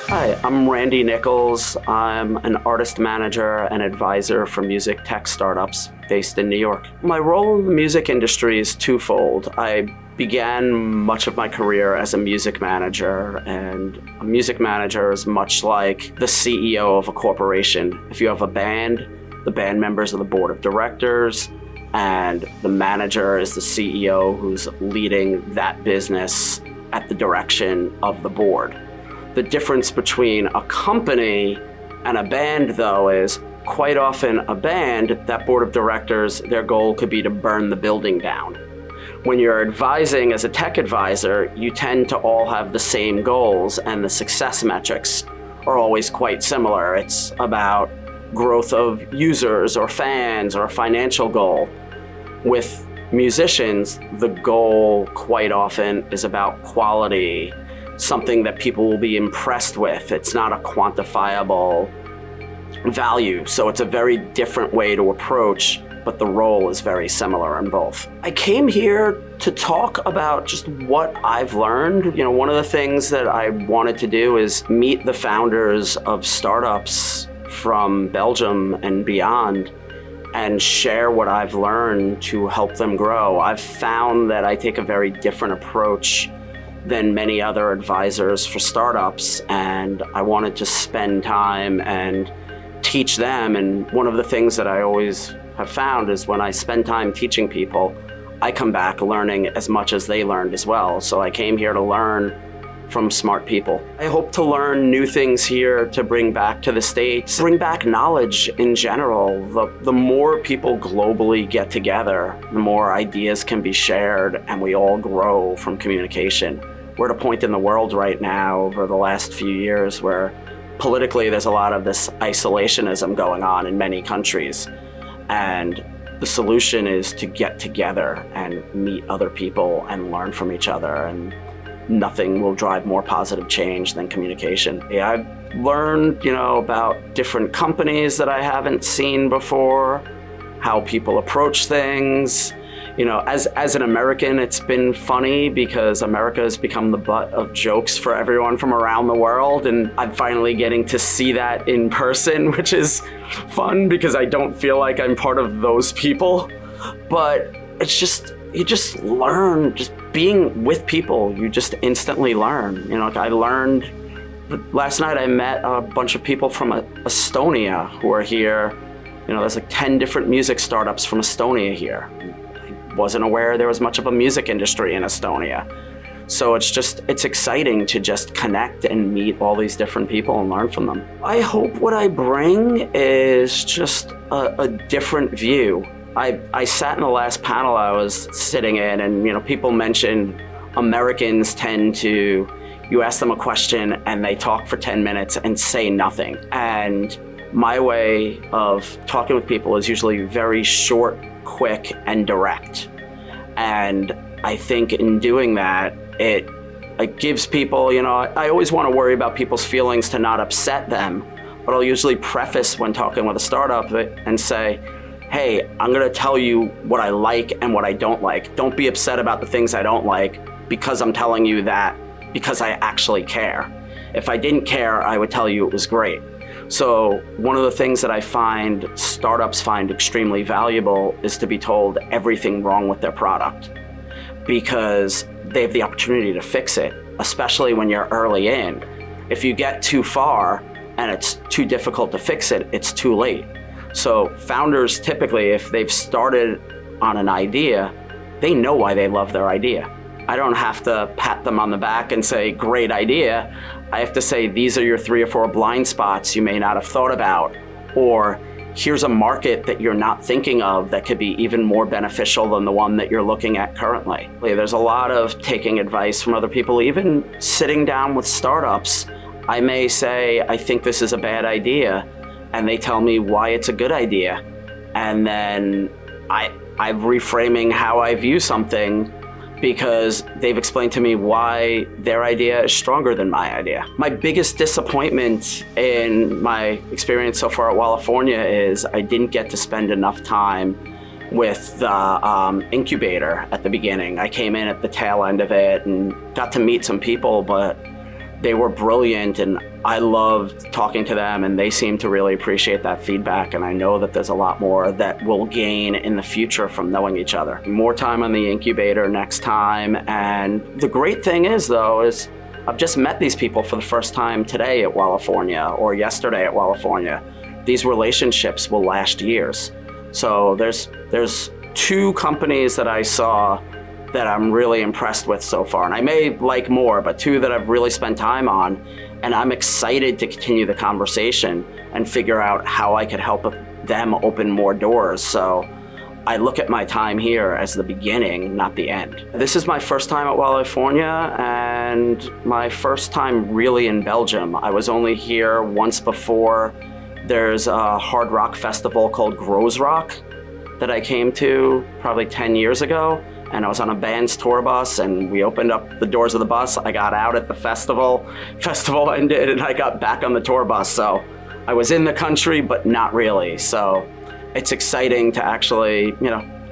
Hi, I'm Randy Nichols. I'm an artist manager and advisor for music tech startups based in New York. My role in the music industry is twofold. I began much of my career as a music manager, and a music manager is much like the CEO of a corporation. If you have a band, the band members are the board of directors, and the manager is the CEO who's leading that business at the direction of the board. The difference between a company and a band, though, is quite often a band, that board of directors, their goal could be to burn the building down. When you're advising as a tech advisor, you tend to all have the same goals, and the success metrics are always quite similar. It's about growth of users or fans or a financial goal. With musicians, the goal quite often is about quality, something that people will be impressed with. It's not a quantifiable value, so it's a very different way to approach, but the role is very similar in both. I came here to talk about just what I've learned. One of the things that I wanted to do is meet the founders of startups from Belgium and beyond and share what I've learned to help them grow. I've found that I take a very different approach than many other advisors for startups, and I wanted to spend time and teach them. And one of the things that I always have found is when I spend time teaching people, I come back learning as much as they learned as well. So I came here to learn from smart people. I hope to learn new things here to bring back to the States, bring back knowledge in general. The more people globally get together, the more ideas can be shared, and we all grow from communication. We're at a point in the world right now over the last few years where politically there's a lot of this isolationism going on in many countries. And the solution is to get together and meet other people and learn from each other. And nothing will drive more positive change than communication. Yeah, I've learned, about different companies that I haven't seen before, how people approach things. As an American, it's been funny because America has become the butt of jokes for everyone from around the world, and I'm finally getting to see that in person, which is fun because I don't feel like I'm part of those people. But you just learn, just being with people, you just instantly learn. I learned, last night I met a bunch of people from Estonia who are here. There's like 10 different music startups from Estonia here. Wasn't aware there was much of a music industry in Estonia. So it's exciting to just connect and meet all these different people and learn from them. I hope what I bring is just a different view. I sat in the last panel I was sitting in, and people mentioned Americans tend to, you ask them a question and they talk for 10 minutes and say nothing. And my way of talking with people is usually very short, quick, and direct. And I think in doing that, it gives people, I always want to worry about people's feelings to not upset them, but I'll usually preface when talking with a startup and say, hey, I'm going to tell you what I like and what I don't like. Don't be upset about the things I don't like because I'm telling you that because I actually care. If I didn't care, I would tell you it was great. So one of the things that I find startups find extremely valuable is to be told everything wrong with their product, because they have the opportunity to fix it, especially when you're early in. If you get too far and it's too difficult to fix it, it's too late. So founders typically, if they've started on an idea, they know why they love their idea. I don't have to pat them on the back and say, great idea. I have to say, these are your 3 or 4 blind spots you may not have thought about, or here's a market that you're not thinking of that could be even more beneficial than the one that you're looking at currently. There's a lot of taking advice from other people. Even sitting down with startups, I may say, I think this is a bad idea, and they tell me why it's a good idea. And then I'm reframing how I view something because they've explained to me why their idea is stronger than my idea. My biggest disappointment in my experience so far at California is I didn't get to spend enough time with the incubator at the beginning. I came in at the tail end of it and got to meet some people, but they were brilliant, and I loved talking to them, and they seemed to really appreciate that feedback. And I know that there's a lot more that we'll gain in the future from knowing each other. More time on the incubator next time. And the great thing is, though, is I've just met these people for the first time today at California or yesterday at California. These relationships will last years. So there's 2 companies that I saw that I'm really impressed with so far. And I may like more, but 2 that I've really spent time on. And I'm excited to continue the conversation and figure out how I could help them open more doors. So I look at my time here as the beginning, not the end. This is my first time at California and my first time really in Belgium. I was only here once before. There's a hard rock festival called Grows Rock that I came to probably 10 years ago. And I was on a band's tour bus, and we opened up the doors of the bus. I got out at the festival ended, and I got back on the tour bus. So I was in the country, but not really. So it's exciting to actually,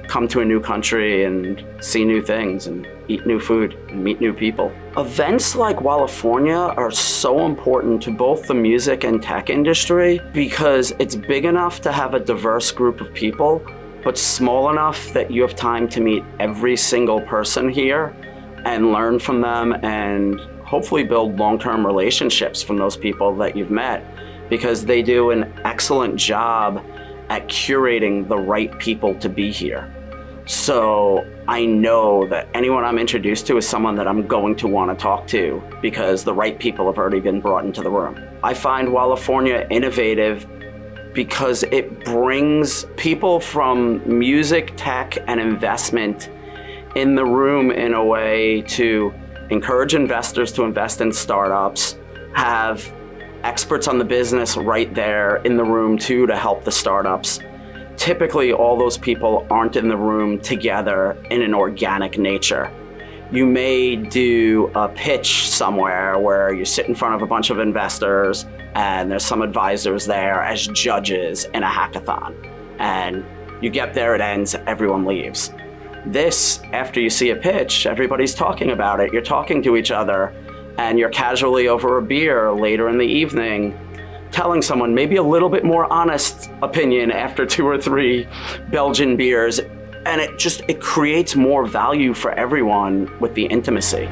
come to a new country and see new things and eat new food and meet new people. Events like California are so important to both the music and tech industry because it's big enough to have a diverse group of people, but small enough that you have time to meet every single person here and learn from them and hopefully build long-term relationships from those people that you've met, because they do an excellent job at curating the right people to be here. So I know that anyone I'm introduced to is someone that I'm going to want to talk to because the right people have already been brought into the room. I find California innovative because it brings people from music, tech, and investment in the room in a way to encourage investors to invest in startups, have experts on the business right there in the room too to help the startups. Typically, all those people aren't in the room together in an organic nature. You may do a pitch somewhere where you sit in front of a bunch of investors and there's some advisors there as judges in a hackathon. And you get there, it ends, everyone leaves. This, after you see a pitch, everybody's talking about it. You're talking to each other and you're casually over a beer later in the evening telling someone maybe a little bit more honest opinion after 2 or 3 Belgian beers. And it creates more value for everyone with the intimacy.